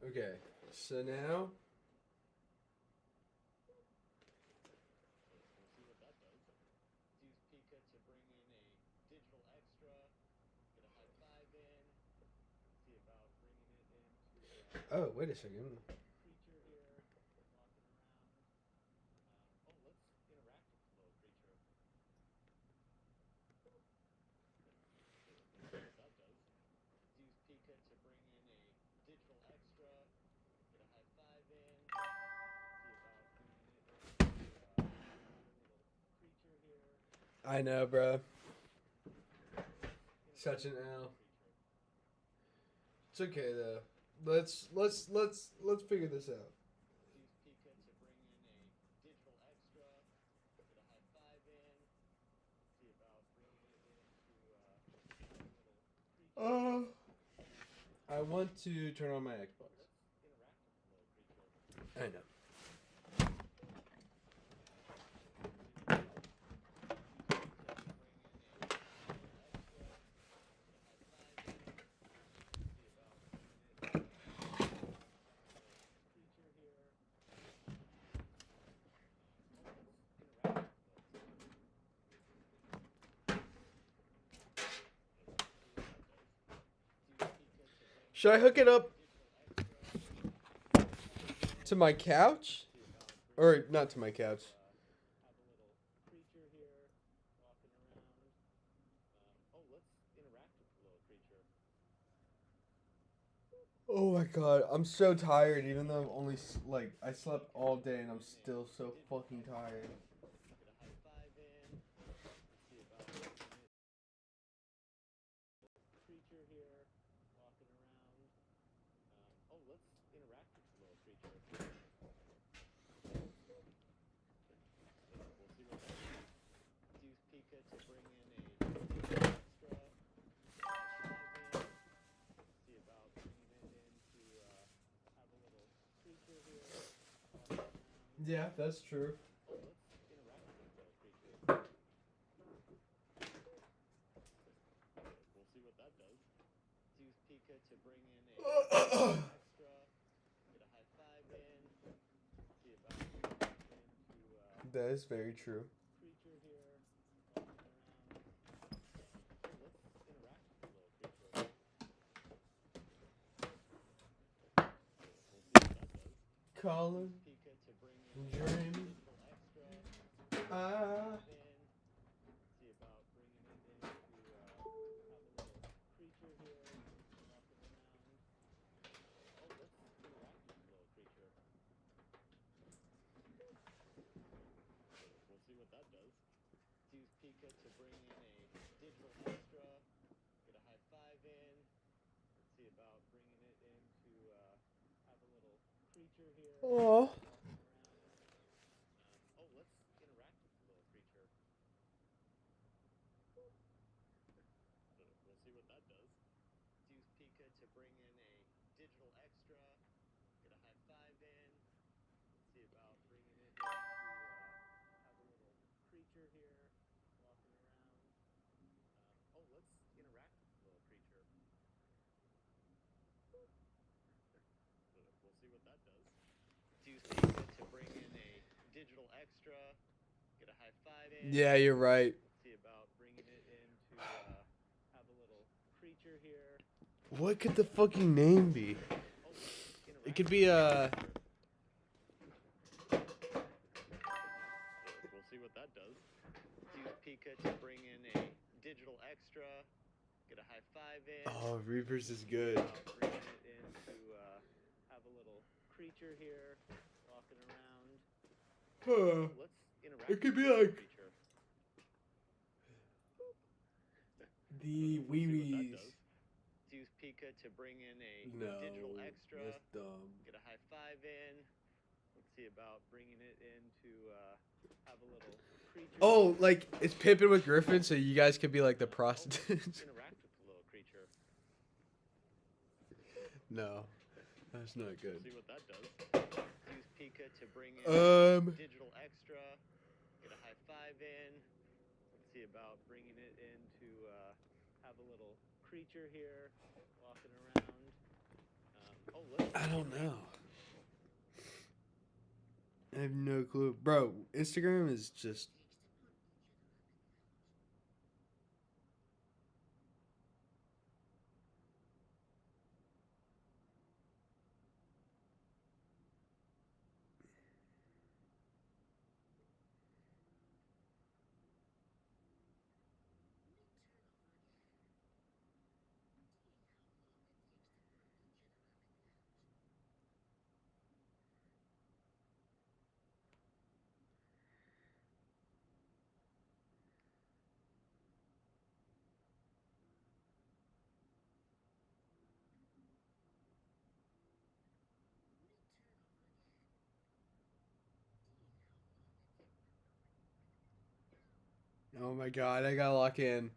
Okay, so now oh, wait a second. I know, bro. Such an L. It's okay though. Let's figure this out. I want to turn on my Xbox. I know. Should I hook it up to my couch? Or not to my couch. Oh my god, I'm so tired even though I'm only I slept all day and I'm still so fucking tired. Yeah, that's true. That is very true. Colin, dream. Oh. to bring in a digital extra, get a high five in. Yeah, you're right. See about bringing it in to have a little creature here. What could the fucking name be? It could be We'll see what that does. Use Pika to bring in a digital extra, get a high five in. Oh, Reapers is good. Bringing it in to have a little creature here, walking around. Let's interact. It could with be the like creature. the wee wees. Use Pika to bring in a No, digital extra. that's dumb. Get a high five in. Let's see about bringing it in to have a little creature. Oh, like it's Pippin with Griffin, so you guys could be like the prostitutes. Interact with the little creature. No, that's not good. See what that does. Use Pika to bring in digital extra. Get a high five in. Let's see about bringing it in to have a little creature here, walking around. I don't know. I have no clue, bro. Instagram is just. Oh my god, I gotta lock in.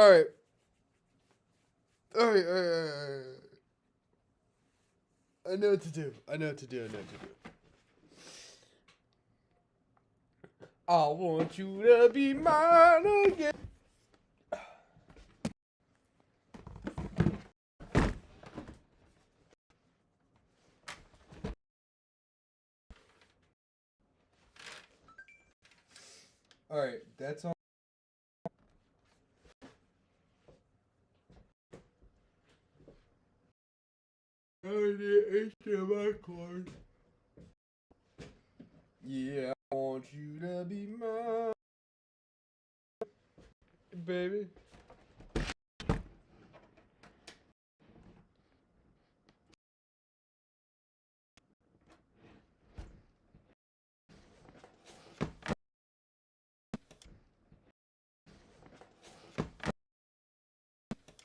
Alright. Alright. I know what to do. I know what to do. I want you to be mine again. Alright, that's all. I need HDMI cord. Yeah, I want you to be mine, baby.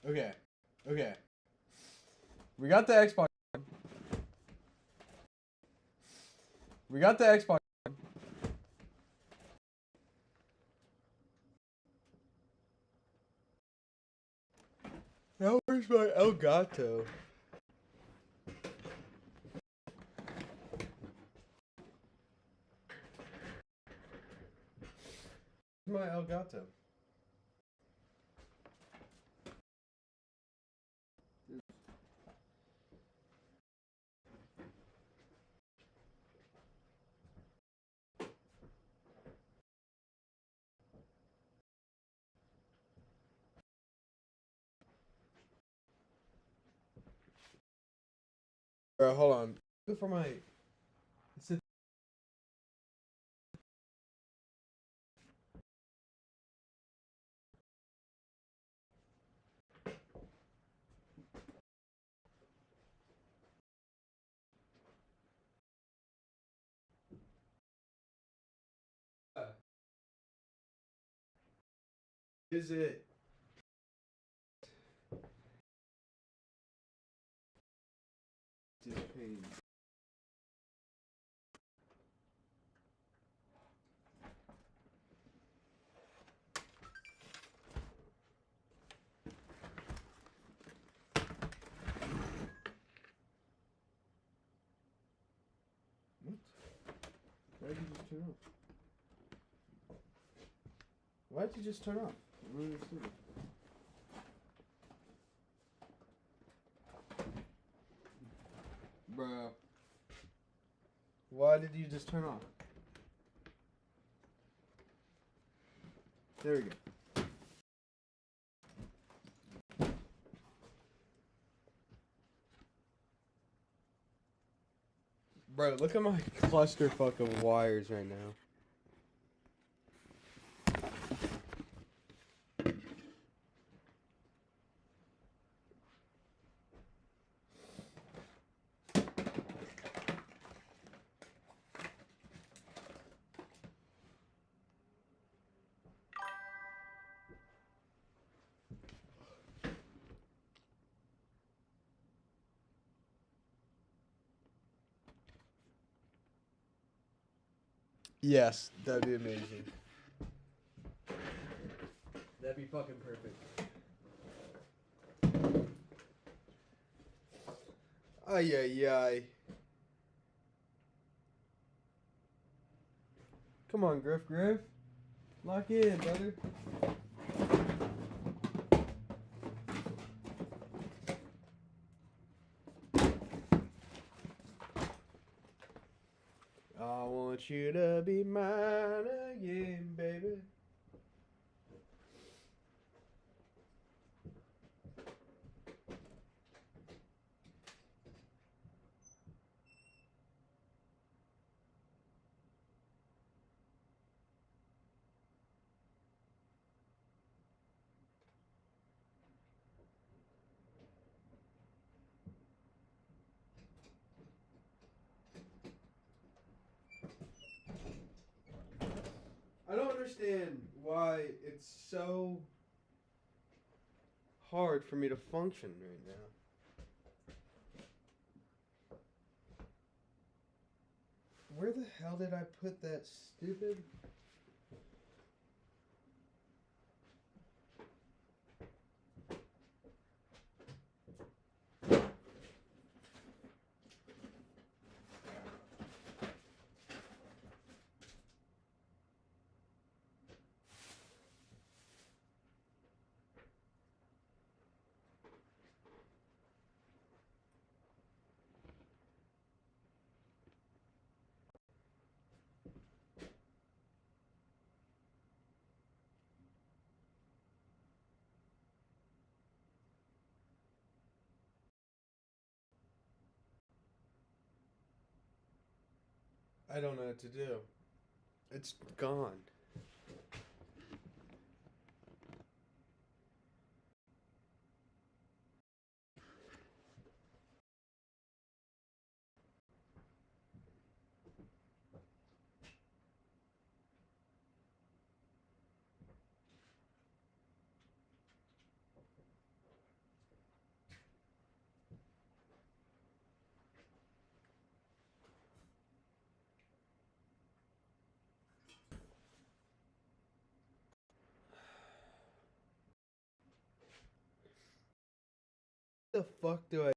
Okay. We got the Xbox. Now where's my Elgato? Where's my Elgato? Bro, hold on. Look for my. Is it? Pain. What? Why did you just turn off? I don't understand. Bro. Why did you just turn off? There we go. Bro, look at my clusterfuck of wires right now. Yes, that'd be amazing. That'd be fucking perfect. Ay, ay, ay. Come on, Griff. Lock in, brother. I want you to be mine again, baby. I don't understand why it's so hard for me to function right now. Where the hell did I put that stupid... I don't know what to do. It's gone. The fuck do I?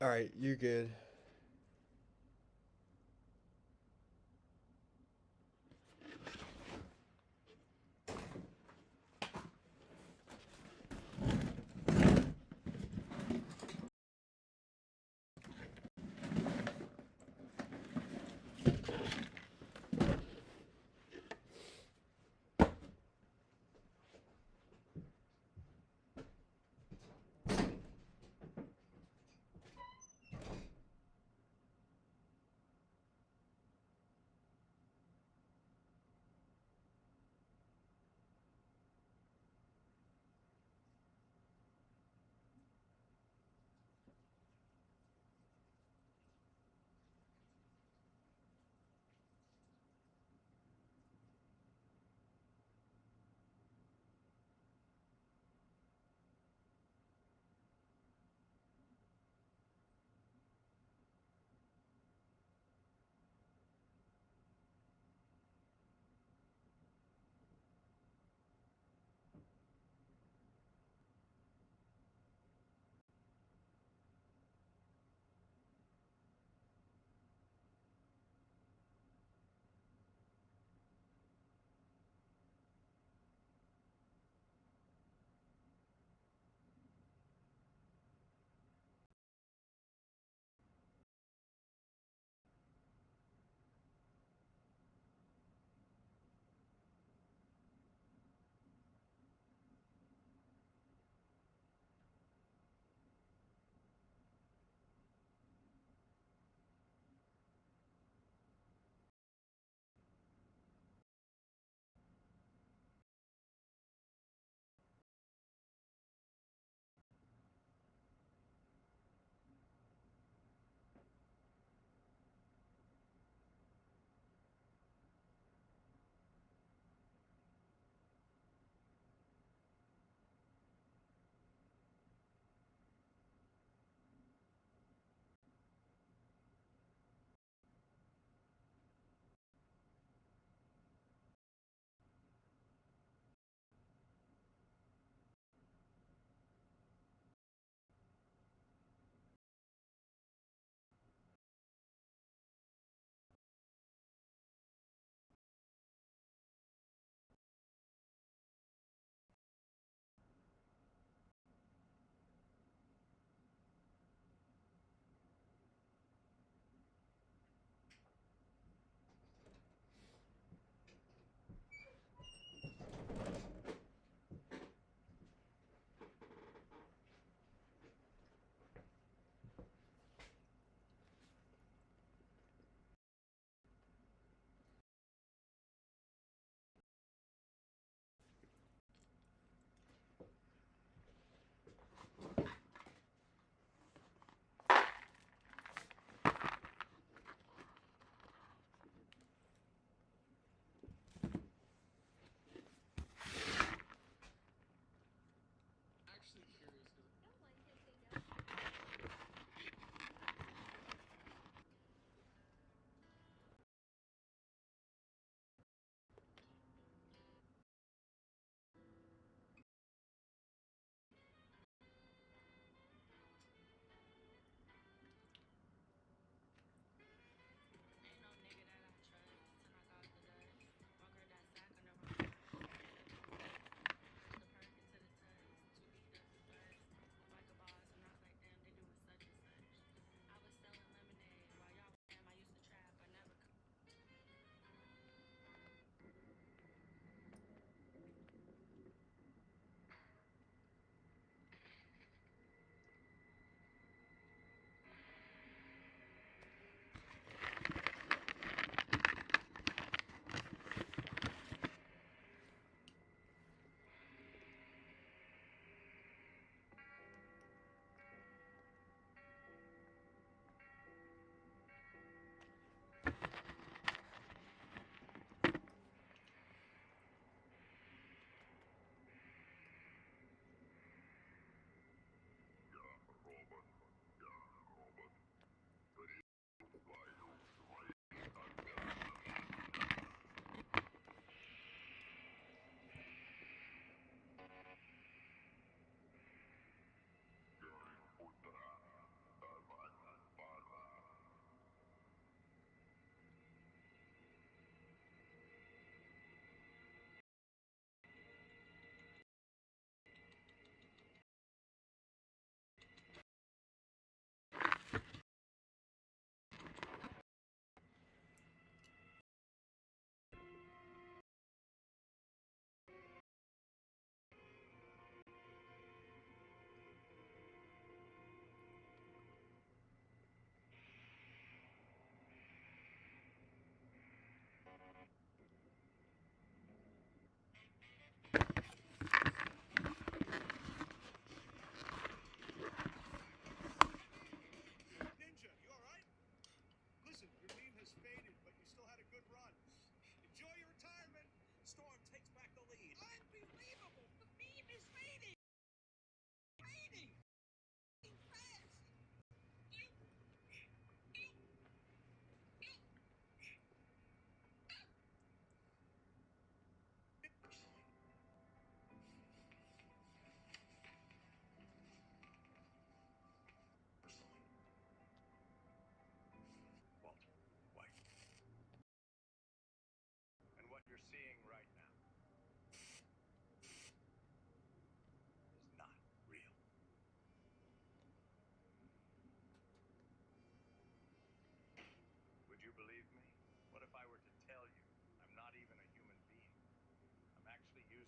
All right, you're good.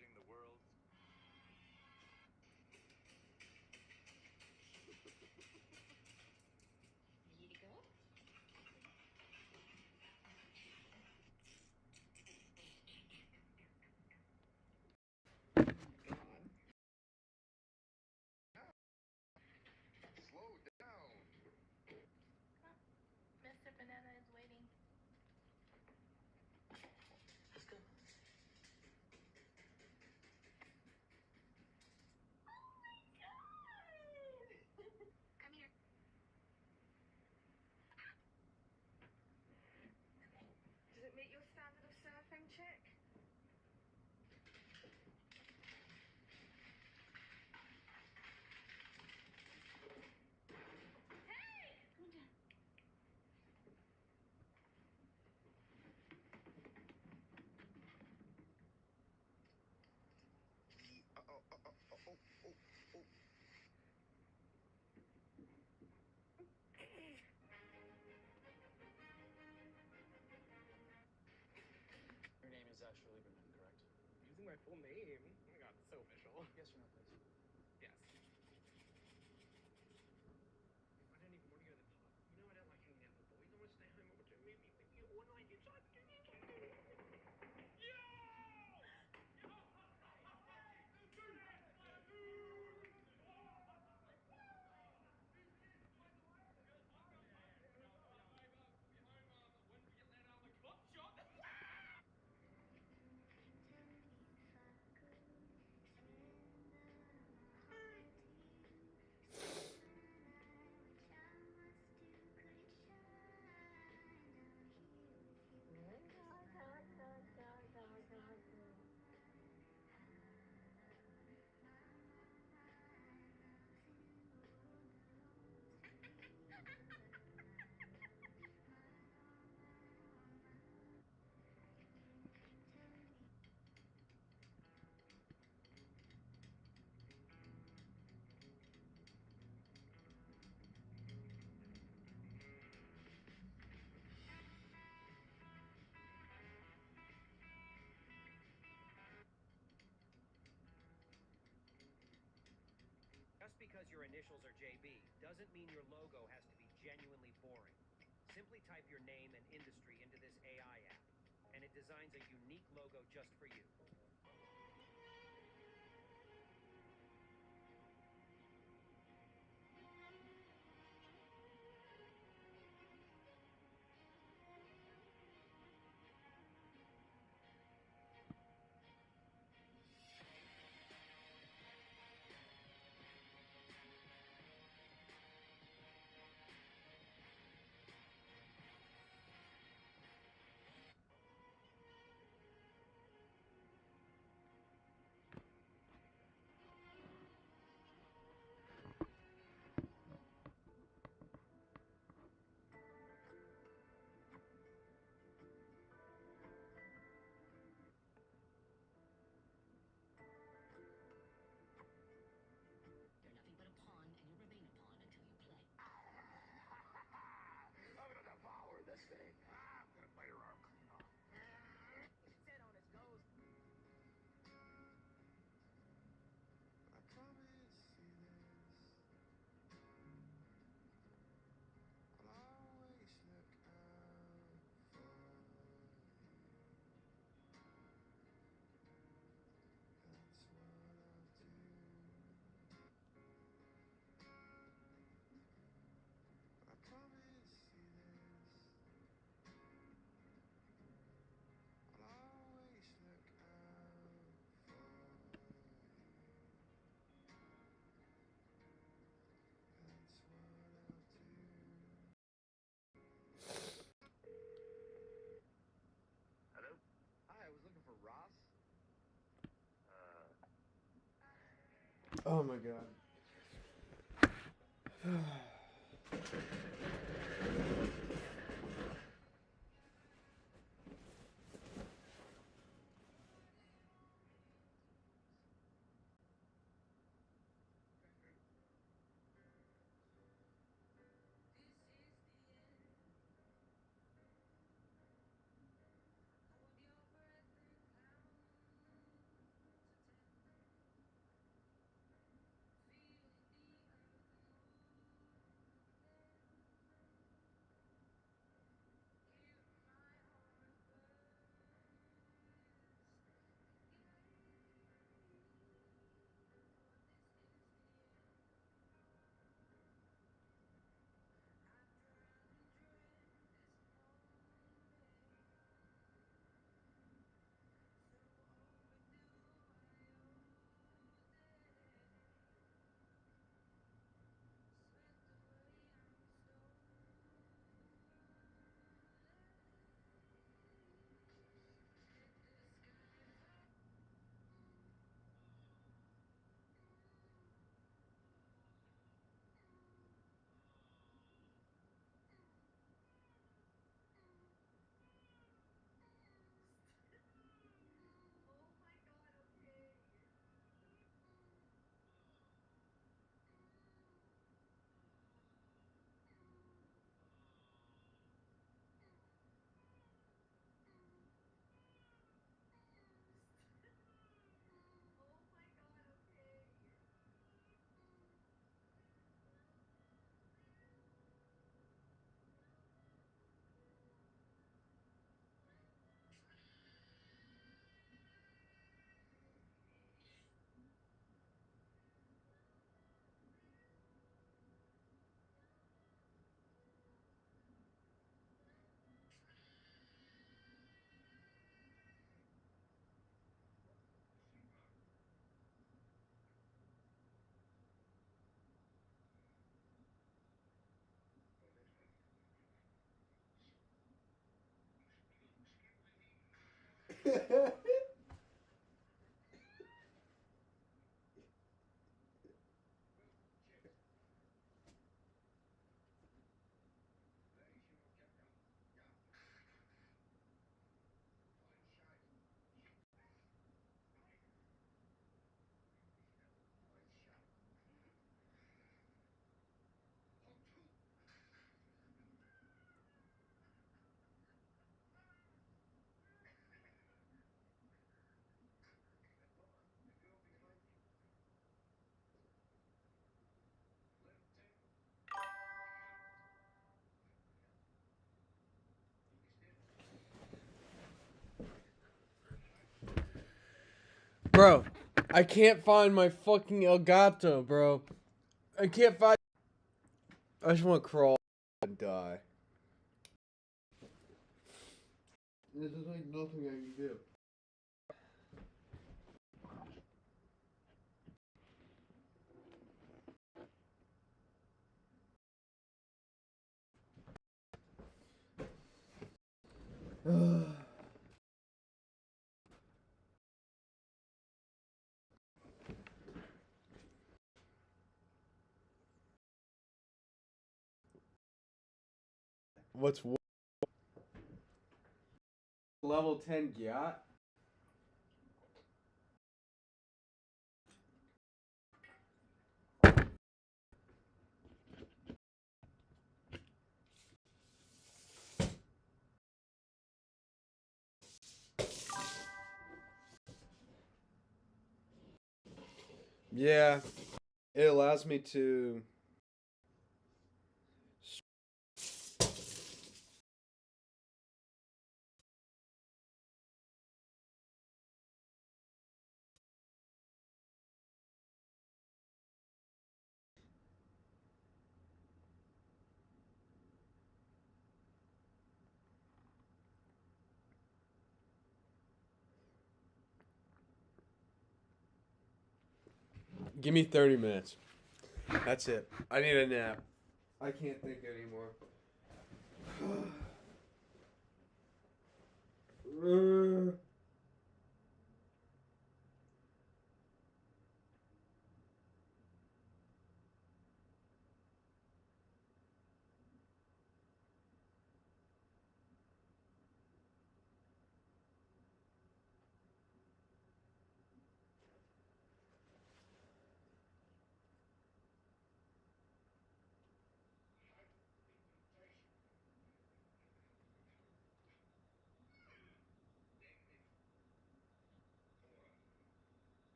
managing the world's. Ready to go? Slow down. Mr. Banana is waiting. Let's go. Come here. Does it meet your standard of surfing, chick? Hey! Come down. Your name is Asher Lieberman, correct? Using my full name? Oh my god, it's so official. Yes or no, please? Yes. I didn't even want to go to the pub. You know I don't like hanging out with boys. I want to stay home and watch a movie with you all night. It's like... Just because your initials are JB doesn't mean your logo has to be genuinely boring. Simply type your name and industry into this AI app, and it designs a unique logo just for you. You're nothing but a pawn, and you'll remain a pawn until you play. I'm gonna devour this thing. I'm gonna bite her arm clean off. Sit on his ghost. I promise you this. I'll always look out for you. That's what I'll do. I promise you this. I'll always look out for you. That's what I'll do. Hello? Hi, I was looking for Ross. Oh my god. Bro, I can't find my fucking Elgato, bro. I can't find. I just want to crawl and die. There's just like nothing I can do. What's level 10 yacht? Yeah, it allows me to. Give me 30 minutes. That's it. I need a nap. I can't think anymore.